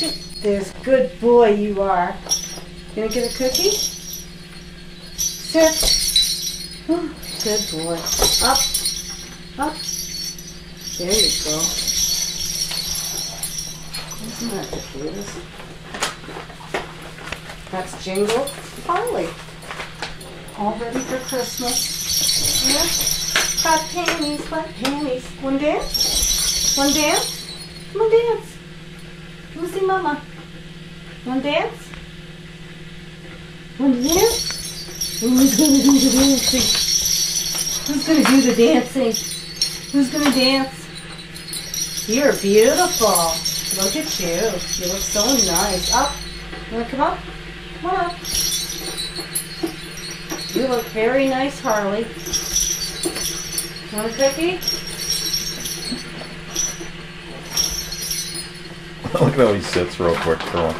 There's a good boy you are. Gonna get a cookie? Sit. Oh, good boy. Up. Up. There you go. Isn't that the cutest? That's Jingle Harley. All ready for Christmas. Yeah? Hot panties, hot panties. One dance? One dance? Come on, dance. Come see Mama. One dance? One dance? Who's gonna do the dancing? Who's gonna do the dancing? Who's gonna dance? You're beautiful. Look at you. You look so nice. Up. You wanna come up? Come on up. You look very nice, Harley. Want a cookie? Look at how he sits real quick for one.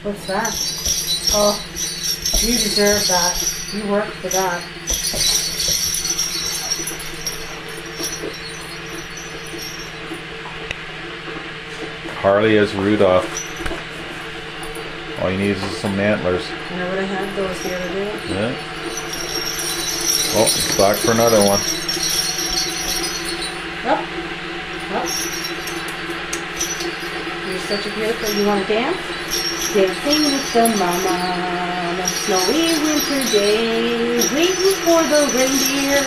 What's that? Oh, you deserve that. You worked for that. Harley is Rudolph. All you need is some antlers. And I would have had those the other day. Yeah. Oh, it's back for another one. Up. Up. You're such a beautiful. You want to dance? Dancing with the mama on a snowy winter day, waiting for the reindeer.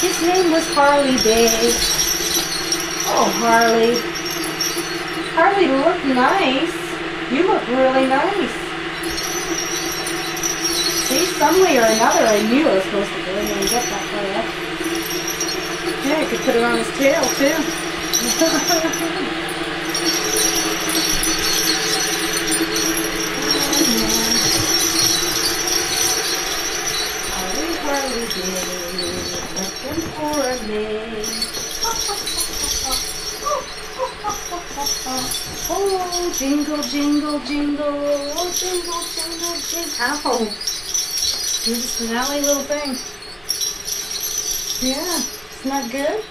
His name was Harley Day. Oh, Harley. Harley, look nice. You look really nice. See, some way or another, I knew I was supposed to go in there and get that for you. Yeah, I could put it on his tail, too. Harley Day, looking for a name. Oh, jingle, jingle, jingle, oh, jingle, jingle, jingle. Ow. You're just an alley little thing. Yeah, isn't that good?